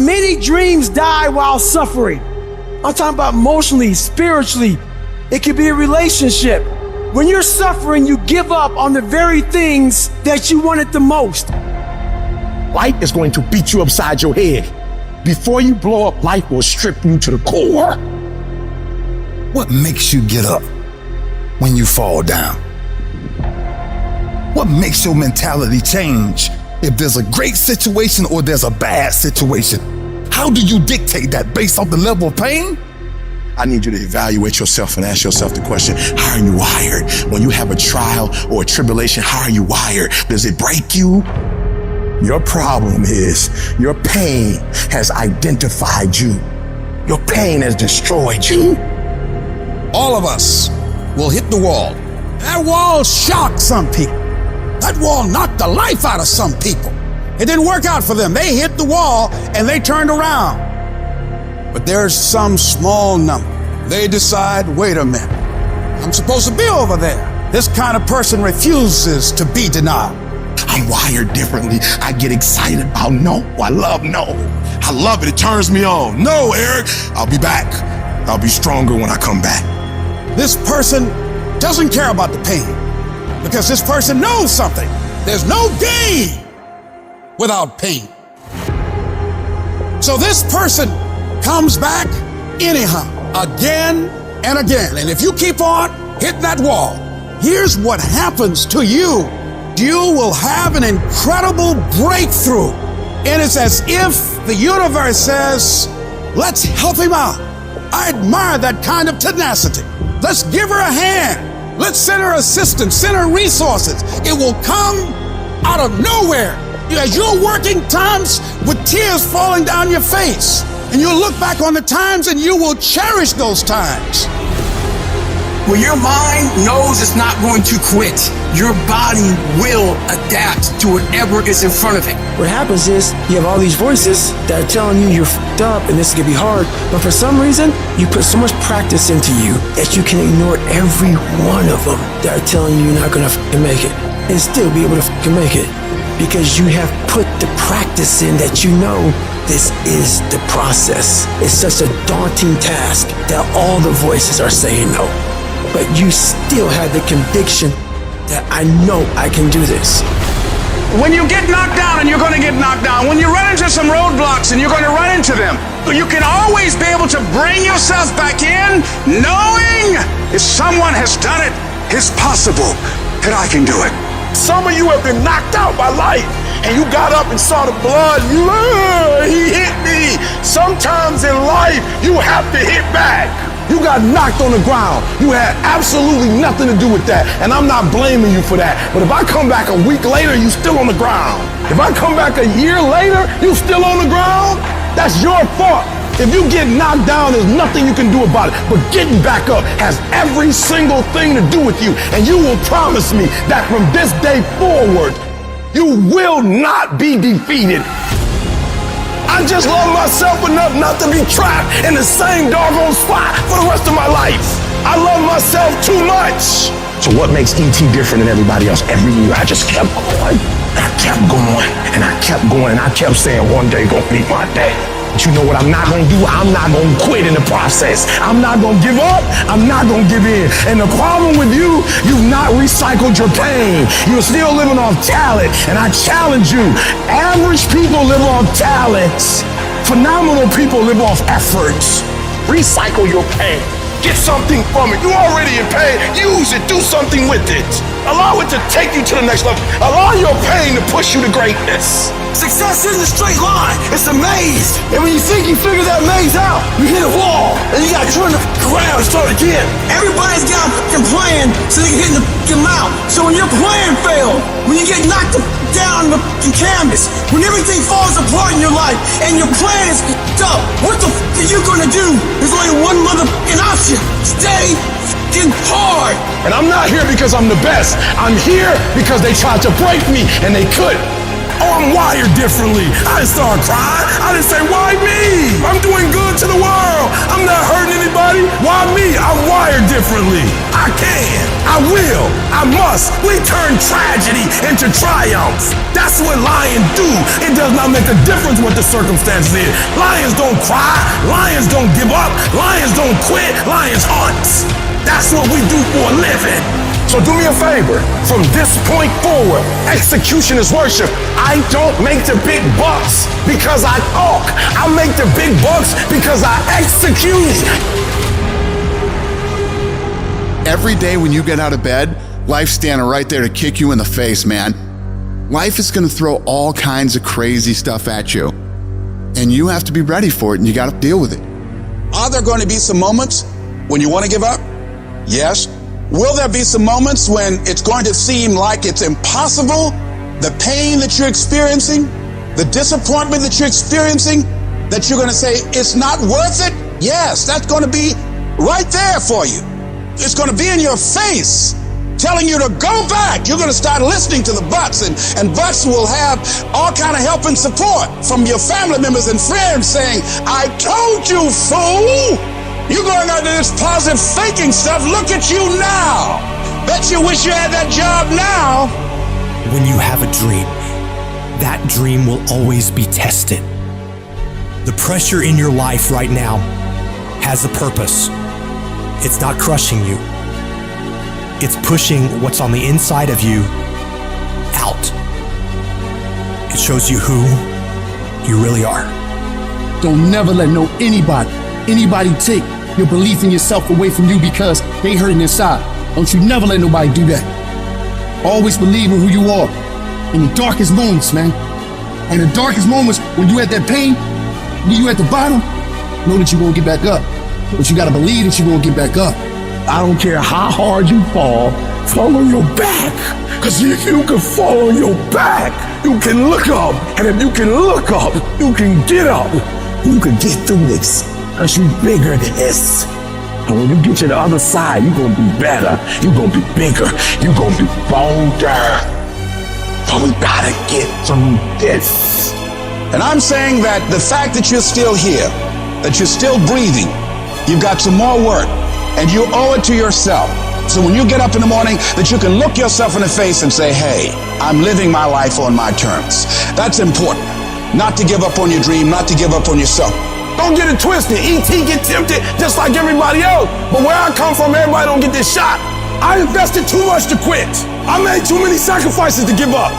many dreams die while suffering. I'm talking about emotionally, spiritually. It could be a relationship. When you're suffering, you give up on the very things that you wanted the most. Life is going to beat you upside your head. Before you blow up, life will strip you to the core. What makes you get up when you fall down? What makes your mentality change if there's a great situation or there's a bad situation? How do you dictate that based off the level of pain? I need you to evaluate yourself and ask yourself the question, how are you wired? When you have a trial or a tribulation, how are you wired? Does it break you? Your problem is your pain has identified you. Your pain has destroyed you. All of us will hit the wall. That wall shocked some people. That wall knocked the life out of some people. It didn't work out for them. They hit the wall and they turned around. But there's some small number. They decide, wait a minute, I'm supposed to be over there. This kind of person refuses to be denied. I'm wired differently. I get excited about no. I love no. I love it. It turns me on. No, Eric, I'll be back. I'll be stronger when I come back. This person doesn't care about the pain because this person knows something. There's no gain without pain. So this person comes back anyhow, again and again. And if you keep on hitting that wall, here's what happens to you. You will have an incredible breakthrough. And it's as if the universe says, let's help him out. I admire that kind of tenacity. Let's give her a hand. Let's send her assistance, send her resources. It will come out of nowhere. As you're working times with tears falling down your face, and you'll look back on the times and you will cherish those times. When your mind knows it's not going to quit, your body will adapt to whatever is in front of it. What happens is you have all these voices that are telling you you're f***ed up and this is going to be hard, but for some reason, you put so much practice into you that you can ignore every one of them that are telling you you're not going to f***ing make it and still be able to f***ing make it because you have put the practice in that you know this is the process. It's such a daunting task that all the voices are saying no. But you still have the conviction that I know I can do this. When you get knocked down, and you're going to get knocked down, when you run into some roadblocks and you're going to run into them, you can always be able to bring yourself back in knowing if someone has done it, it's possible that I can do it. Some of you have been knocked out by life and you got up and saw the blood. He hit me. Sometimes in life, you have to hit back. You got knocked on the ground. You had absolutely nothing to do with that. And I'm not blaming you for that. But if I come back a week later, you still on the ground. If I come back a year later, you still on the ground, that's your fault. If you get knocked down, there's nothing you can do about it. But getting back up has every single thing to do with you. And you will promise me that from this day forward, you will not be defeated. I just love myself enough not to be trapped in the same doggone spot for the rest of my life. I love myself too much. So what makes E.T. different than everybody else? Every year I just kept going. I kept going and I kept going and I kept saying one day gonna be my day. But you know what I'm not gonna do? I'm not gonna quit in the process. I'm not gonna give up. I'm not gonna give in. And the problem with you, you've not recycled your pain. You're still living off talent. And I challenge you, average people live off talents. Phenomenal people live off efforts. Recycle your pain. Get something from it. You're already in pain. Use it. Do something with it. Allow it to take you to the next level. Allow your pain to push you to greatness. Success isn't a straight line, it's a maze. And when you think you figure that maze out, you hit a wall, and you gotta turn the around and start again. Everybody's got a f***ing plan so they can hit the f***ing mount. So when your plan fails, when you get knocked down the f***ing canvas, when everything falls apart in your life, and your plan is f***ed up, what the f*** are you gonna do? There's only one motherfucking option. Stay f***ing hard. And I'm not here because I'm the best. I'm here because they tried to break me, and they couldn't. Oh, I'm wired differently. I didn't start crying. I didn't say, why me? I'm doing good to the world. I'm not hurting anybody. Why me? I'm wired differently. I can, I will, I must. We turn tragedy into triumph. That's what lions do. It does not make a difference what the circumstances is. Lions don't cry. Lions don't give up. Lions don't quit. Lions hunt. That's what we do for a living. So do me a favor. From this point forward, execution is worship. I don't make the big bucks because I talk. I make the big bucks because I execute. Every day when you get out of bed, life's standing right there to kick you in the face, man. Life is going to throw all kinds of crazy stuff at you. And you have to be ready for it, and you got to deal with it. Are there going to be some moments when you want to give up? Yes. Will there be some moments when it's going to seem like it's impossible? The pain that you're experiencing, the disappointment that you're experiencing, that you're going to say, it's not worth it? Yes, that's going to be right there for you. It's going to be in your face, telling you to go back. You're going to start listening to the buts, and buts will have all kind of help and support from your family members and friends saying, I told you, fool. You're going out to this positive thinking stuff. Look at you now. Bet you wish you had that job now. When you have a dream, that dream will always be tested. The pressure in your life right now has a purpose. It's not crushing you. It's pushing what's on the inside of you out. It shows you who you really are. Don't never let anybody take your belief in yourself away from you because they hurting inside. Don't you never let nobody do that. Always believe in who you are in the darkest moments, man. In the darkest moments, when you at that pain, when you at the bottom, know that you're gonna get back up. But you gotta believe that you're gonna get back up. I don't care how hard you fall on your back. Because if you can fall on your back, you can look up. And if you can look up, you can get up. You can get through this. Because you're bigger than this. And when you get to the other side, you're going to be better. You're going to be bigger. You're going to be bolder. But we got to get through this. And I'm saying that the fact that you're still here, that you're still breathing, you've got some more work, and you owe it to yourself. So when you get up in the morning, that you can look yourself in the face and say, hey, I'm living my life on my terms. That's important. Not to give up on your dream, not to give up on yourself. Don't get it twisted. E.T. get tempted just like everybody else. But where I come from, everybody don't get this shot. I invested too much to quit. I made too many sacrifices to give up.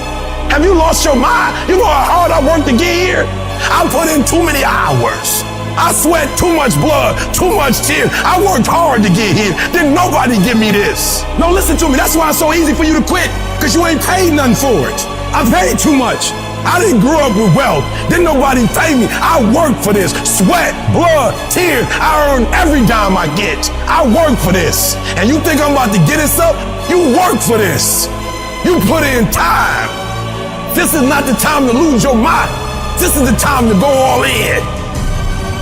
Have you lost your mind? You know how hard I worked to get here? I put in too many hours. I sweat too much blood, too much tears. I worked hard to get here. Didn't nobody give me this. No, listen to me. That's why it's so easy for you to quit. Because you ain't paid nothing for it. I paid too much. I didn't grow up with wealth. Didn't nobody pay me. I worked for this. Sweat, blood, tears. I earn every dime I get. I work for this. And you think I'm about to get this up? You work for this. You put in time. This is not the time to lose your mind. This is the time to go all in.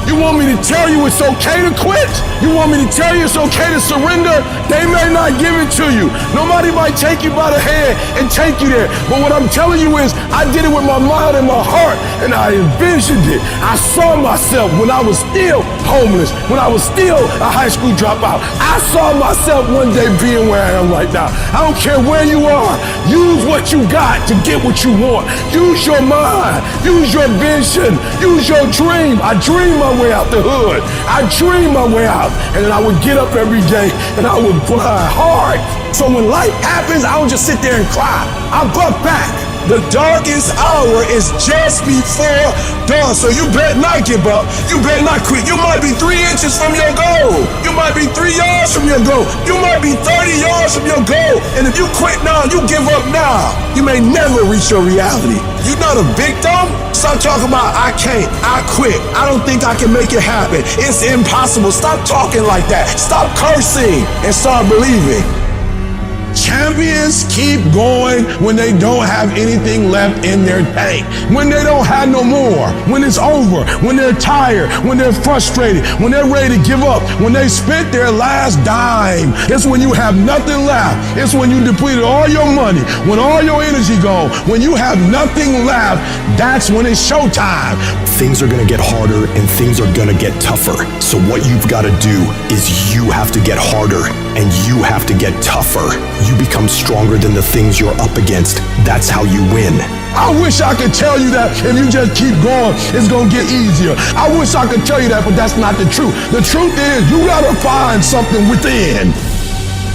You want me to tell you it's okay to quit? You want me to tell you it's okay to surrender? They may not give it to you. Nobody might take you by the hand and take you there. But what I'm telling you is I did it with my mind and my heart, and I envisioned it. I saw myself when I was still homeless, when I was still a high school dropout. I saw myself one day being where I am right now. I don't care where you are. Use what you got to get what you want. Use your mind. Use your vision. Use your dream. I dream my way out the hood. I dream my way out. And then I would get up every day and I would grind hard. So when life happens, I don't just sit there and cry. I buck back. The darkest hour is just before dawn. So you better not give up. You better not quit. You might be 3 inches from your goal. You might be 3 yards from your goal. You might be 30 yards from your goal. And if you quit now, you give up now, you may never reach your reality. You're not a victim. Stop talking about I can't, I quit, I don't think I can make it happen, it's impossible. Stop talking like that. Stop cursing and start believing. Champions keep going when they don't have anything left in their tank. When they don't have no more. When it's over. When they're tired. When they're frustrated. When they're ready to give up. When they spent their last dime. It's when you have nothing left. It's when you depleted all your money. When all your energy gone. When you have nothing left, that's when it's showtime. Things are going to get harder and things are going to get tougher. So what you've got to do is you have to get harder and you have to get tougher. You become stronger than the things you're up against. That's how you win. I wish I could tell you that if you just keep going, it's going to get easier. I wish I could tell you that, but that's not the truth. The truth is you got to find something within.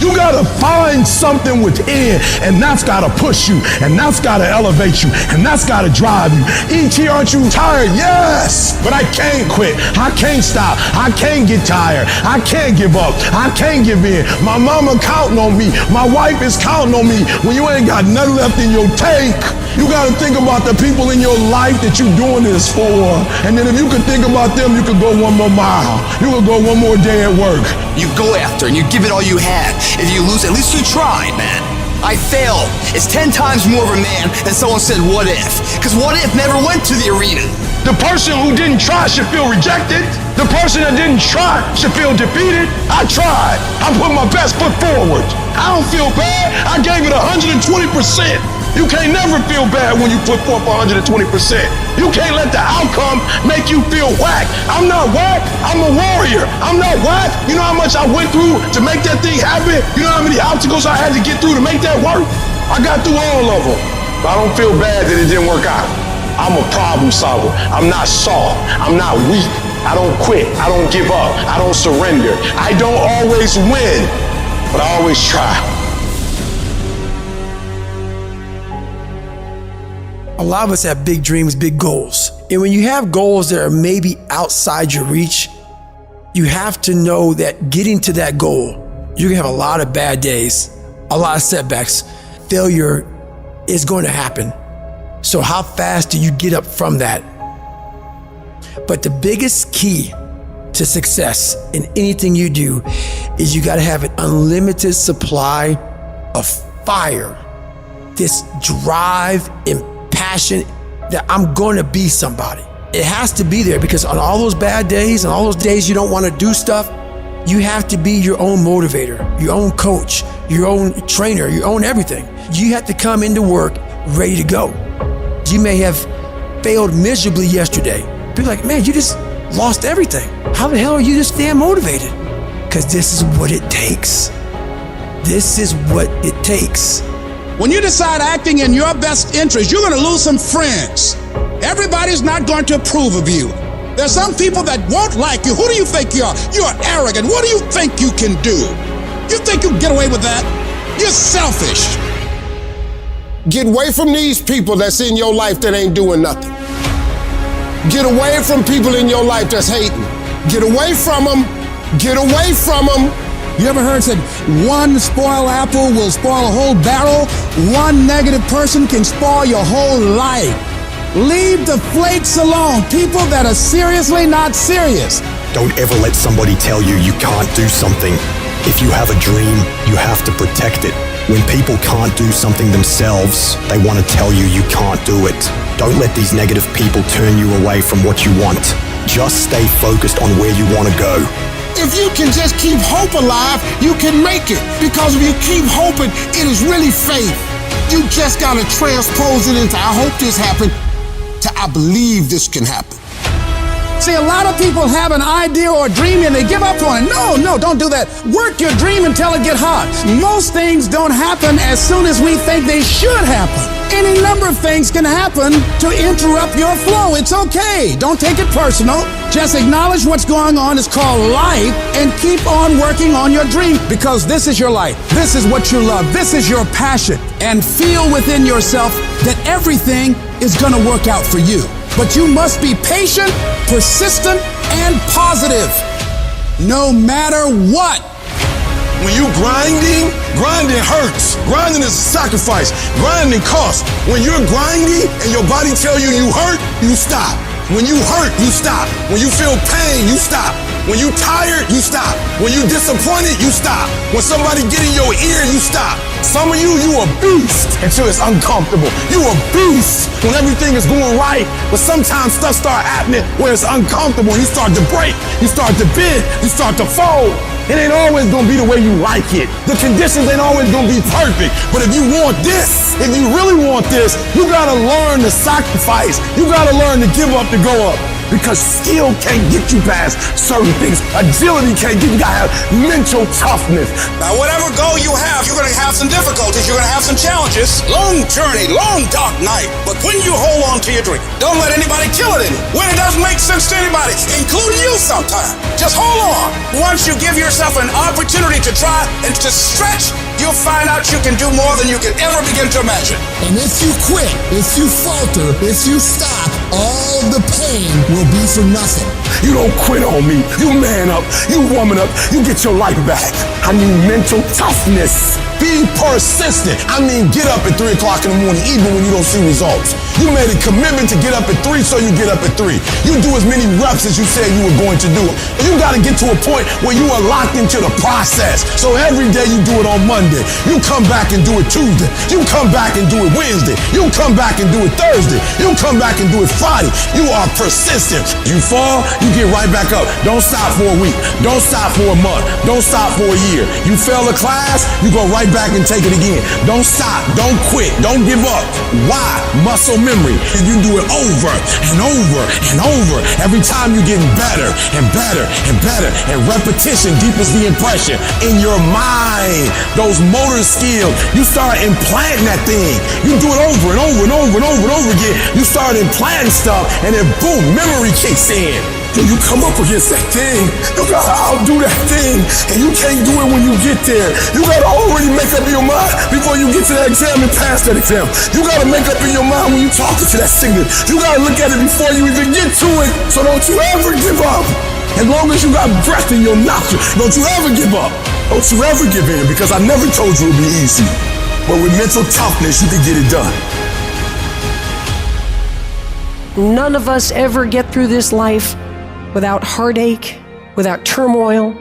You gotta find something within, and that's gotta push you, and that's gotta elevate you, and that's gotta drive you. E.T., aren't you tired? Yes, but I can't quit. I can't stop. I can't get tired. I can't give up. I can't give in. My mama counting on me. My wife is counting on me. When you ain't got nothing left in your tank, you gotta think about the people in your life that you're doing this for. And then if you could think about them, you could go one more mile. You could go one more day at work. You go after and you give it all you had. If you lose, at least you tried, man. I failed. It's 10 times more of a man than someone said, what if? Because what if never went to the arena. The person who didn't try should feel rejected. The person that didn't try should feel defeated. I tried. I put my best foot forward. I don't feel bad. I gave it 120%. You can't never feel bad when you put forth 120%. You can't let the outcome make you feel whack. I'm not whack. I'm a warrior. I'm not whack. You know how much I went through to make that thing happen? You know how many obstacles I had to get through to make that work? I got through all of them. But I don't feel bad that it didn't work out. I'm a problem solver. I'm not soft. I'm not weak. I don't quit. I don't give up. I don't surrender. I don't always win, but I always try. A lot of us have big dreams, big goals. And when you have goals that are maybe outside your reach, you have to know that getting to that goal, you're gonna have a lot of bad days, a lot of setbacks. Failure is going to happen. So how fast do you get up from that? But the biggest key to success in anything you do is you gotta have an unlimited supply of fire, this drive and passion that I'm going to be somebody. It has to be there because on all those bad days and all those days you don't want to do stuff, you have to be your own motivator, your own coach, your own trainer, your own everything. You have to come into work ready to go. You may have failed miserably yesterday. People are like, man, you just lost everything. How the hell are you just staying motivated? Because this is what it takes. This is what it takes. When you decide acting in your best interest, you're going to lose some friends. Everybody's not going to approve of you. There's some people that won't like you. Who do you think you are? You're arrogant. What do you think you can do? You think you can get away with that? You're selfish. Get away from these people that's in your life that ain't doing nothing. Get away from people in your life that's hating. Get away from them. Get away from them. You ever heard said one spoiled apple will spoil a whole barrel? One negative person can spoil your whole life. Leave the flakes alone. People that are seriously not serious. Don't ever let somebody tell you you can't do something. If you have a dream, you have to protect it. When people can't do something themselves, they want to tell you you can't do it. Don't let these negative people turn you away from what you want. Just stay focused on where you want to go. If you can just keep hope alive, you can make it. Because if you keep hoping, it is really faith. You just got to transpose it into I hope this happened to I believe this can happen. See, a lot of people have an idea or a dream and they give up on it. No, don't do that. Work your dream until it gets hot. Most things don't happen as soon as we think they should happen. Any number of things can happen to interrupt your flow. It's okay. Don't take it personal. Just acknowledge what's going on. It's called life and keep on working on your dream because this is your life. This is what you love. This is your passion. And feel within yourself that everything is going to work out for you. But you must be patient, persistent, and positive, no matter what. When you grinding hurts. Grinding is a sacrifice. Grinding costs. When you're grinding and your body tell you hurt, you stop. When you hurt, you stop. When you feel pain, you stop. When you tired, you stop. When you disappointed, you stop. When somebody get in your ear, you stop. Some of you a beast until it's uncomfortable. You a beast when everything is going right, but sometimes stuff start happening where it's uncomfortable. You start to break, you start to bend, you start to fold. It ain't always gonna be the way you like it. The conditions ain't always gonna be perfect. But if you want this, if you really want this, you gotta learn to sacrifice. You gotta learn to give up to go up. Because skill can't get you past certain things. Agility can't get you. You gotta have mental toughness. Now, whatever goal you have, you're gonna have some difficulties. You're gonna have some challenges. Long journey, long dark night. But when you hold on to your dream, don't let anybody kill it in you. When it doesn't make sense to anybody, including you sometimes, just hold on. Once you give yourself an opportunity to try and to stretch, you'll find out you can do more than you can ever begin to imagine. And if you quit, if you falter, if you stop, all the pain will be for nothing. You don't quit on me. You man up. You woman up. You get your life back. I need mental toughness. Be persistent. I mean, get up at 3 o'clock in the morning, even when you don't see results. You made a commitment to get up at 3, so you get up at 3. You do as many reps as you said you were going to do. You got to get to a point where you are locked into the process. So every day you do it on Monday. You come back and do it Tuesday. You come back and do it Wednesday. You come back and do it Thursday. You come back and do it Friday. You are persistent. You fall, you get right back up. Don't stop for a week. Don't stop for a month. Don't stop for a year. You fail a class, you go right back and take it again. Don't stop. Don't quit. Don't give up. Why? Muscle memory. You do it over and over and over. Every time you're getting better and better and better. And repetition deepens the impression in your mind. Those motor skills, you start implanting that thing. You do it over and over and over and over and over again. You start implanting stuff and then boom, memory kicks in. When you come up against that thing, you gotta outdo that thing, and you can't do it when you get there. You gotta already make up your mind before you get to that exam and pass that exam. You gotta make up in your mind when you talking to that singer. You gotta look at it before you even get to it, so don't you ever give up. As long as you got breath in your nostrils, don't you ever give up. Don't you ever give in, because I never told you it'd be easy. But with mental toughness, you can get it done. None of us ever get through this life without heartache, without turmoil.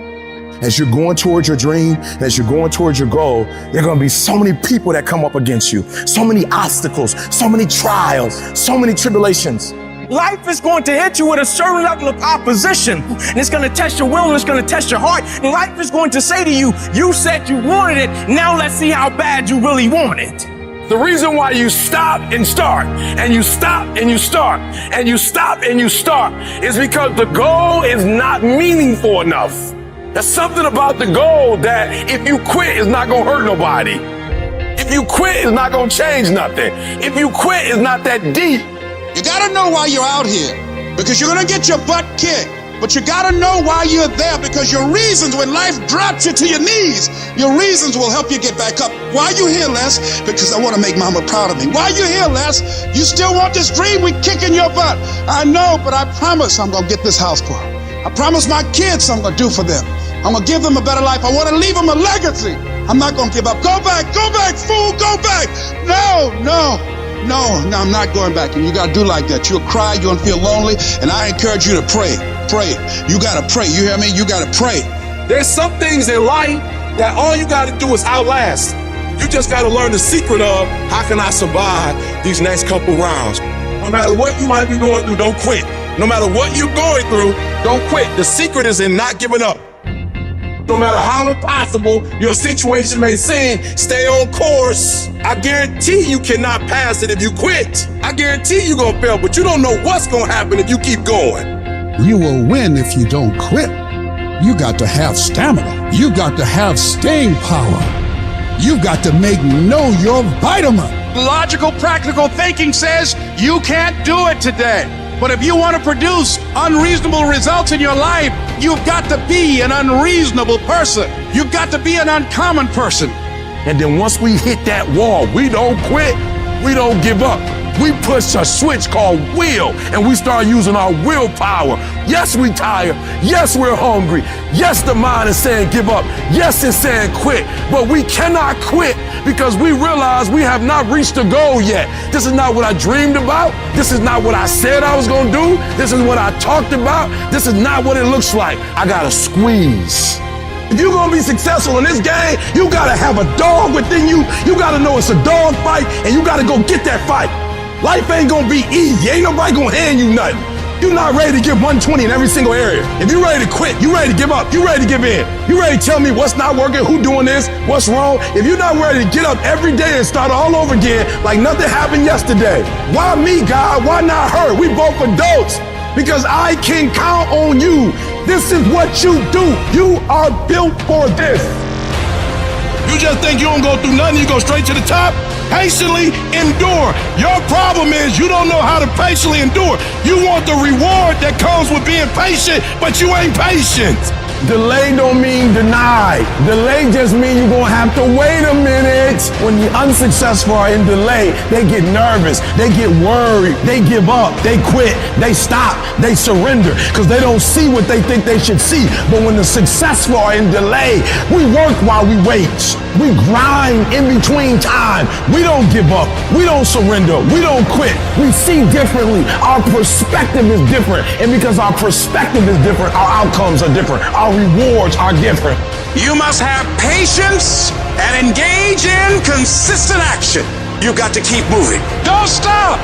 As you're going towards your dream, as you're going towards your goal, there are going to be so many people that come up against you, so many obstacles, so many trials, so many tribulations. Life is going to hit you with a certain level of opposition, and it's going to test your will, and it's going to test your heart. And life is going to say to you, you said you wanted it, now let's see how bad you really want it. The reason why you stop and start, and you stop and you start, and you stop and you start, is because the goal is not meaningful enough. There's something about the goal that if you quit, it's not gonna hurt nobody. If you quit, it's not gonna change nothing. If you quit, it's not that deep. You gotta know why you're out here, because you're gonna get your butt kicked. But you gotta know why you're there, because your reasons, when life drops you to your knees, your reasons will help you get back up. Why you here, Les? Because I want to make mama proud of me. Why you here, Les? You still want this dream? We kicking your butt. I know, but I promise I'm gonna get this house for her. I promise my kids I'm gonna do for them. I'm gonna give them a better life. I want to leave them a legacy. I'm not gonna give up. Go back, fool, go back. No, I'm not going back. And you gotta do like that. You'll cry, you'll feel lonely, and I encourage you to pray. Pray. You gotta pray. You hear me? You gotta pray. There's some things in life that all you gotta do is outlast. You just gotta learn the secret of how can I survive these next couple rounds. No matter what you might be going through, don't quit. No matter what you're going through, don't quit. The secret is in not giving up. No matter how impossible your situation may seem, stay on course. I guarantee you cannot pass it if you quit. I guarantee you're gonna fail, but you don't know what's gonna happen if you keep going. You will win if you don't quit. You got to have stamina. You got to have staying power. You got to know your vitamin. Logical, practical thinking says you can't do it today. But if you want to produce unreasonable results in your life, you've got to be an unreasonable person. You've got to be an uncommon person. And then once we hit that wall, we don't quit. We don't give up. We push a switch called will, and we start using our willpower. Yes, we tired. Yes, we're hungry. Yes, the mind is saying give up. Yes, it's saying quit. But we cannot quit because we realize we have not reached the goal yet. This is not what I dreamed about. This is not what I said I was going to do. This is what I talked about. This is not what it looks like. I got to squeeze. If you're going to be successful in this game, you got to have a dog within you. You got to know it's a dog fight, and you got to go get that fight. Life ain't going to be easy. Ain't nobody going to hand you nothing. You're not ready to give 120 in every single area. If you're ready to quit, you're ready to give up, you're ready to give in. You're ready to tell me what's not working, who doing this, what's wrong. If you're not ready to get up every day and start all over again like nothing happened yesterday. Why me, God? Why not her? We both adults. Because I can count on you. This is what you do. You are built for this. You just think you don't go through nothing, you go straight to the top? Patiently endure. Your problem is you don't know how to patiently endure. You want the reward that comes with being patient, but you ain't patient. Delay don't mean deny. Delay just means you're going to have to wait a minute. When the unsuccessful are in delay, they get nervous, they get worried, they give up, they quit, they stop, they surrender because they don't see what they think they should see. But when the successful are in delay, we work while we wait. We grind in between time. We don't give up. We don't surrender. We don't quit. We see differently. Our perspective is different. And because our perspective is different, our outcomes are different. Our rewards are different. You must have patience and engage in consistent action. You got to keep moving. Don't stop.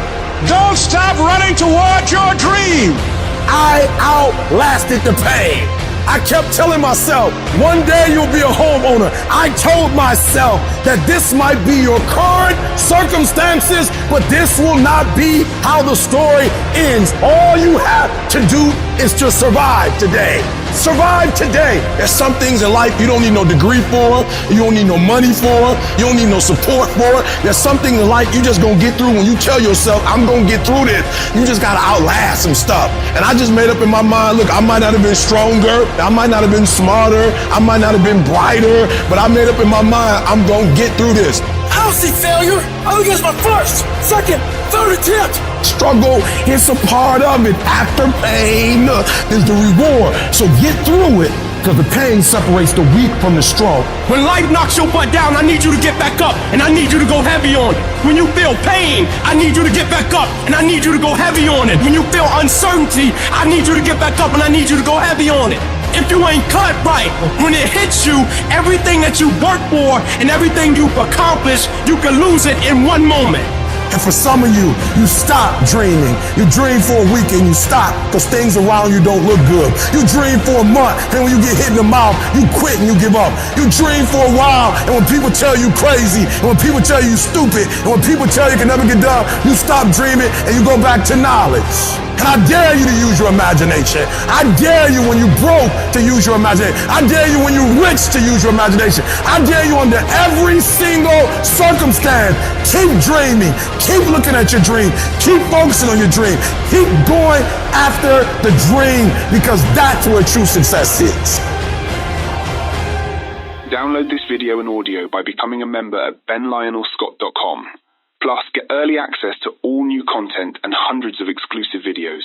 Don't stop running toward your dream. I outlasted the pain. I kept telling myself, one day you'll be a homeowner. I told myself that this might be your current circumstances, but this will not be how the story ends. All you have to do is to survive today. Survive today. There's some things in life you don't need no degree for, you don't need no money for, you don't need no support for. There's some things in life you just gonna get through when you tell yourself, I'm gonna get through this. You just gotta outlast some stuff. And I just made up in my mind, look, I might not have been stronger, I might not have been smarter, I might not have been brighter, but I made up in my mind, I'm gonna get through this. I don't see failure. I think it's my first, second, third attempt. Struggle is a part of it. After pain is the reward. So get through it, because the pain separates the weak from the strong. When life knocks your butt down, I need you to get back up, and I need you to go heavy on it. When you feel pain, I need you to get back up, and I need you to go heavy on it. When you feel uncertainty, I need you to get back up, and I need you to go heavy on it. If you ain't cut right, when it hits you, everything that you work for and everything you've accomplished, you can lose it in one moment. And for some of you, you stop dreaming. You dream for a week and you stop because things around you don't look good. You dream for a month, and when you get hit in the mouth, you quit and you give up. You dream for a while, and when people tell you crazy, and when people tell you stupid, and when people tell you can never get done, you stop dreaming and you go back to knowledge. And I dare you to use your imagination. I dare you when you broke to use your imagination. I dare you when you're rich to use your imagination. I dare you under every single circumstance. Keep dreaming. Keep looking at your dream. Keep focusing on your dream. Keep going after the dream, because that's where true success is. Download this video and audio by becoming a member at benlionelscott.com. Plus, get early access to all new content and hundreds of exclusive videos.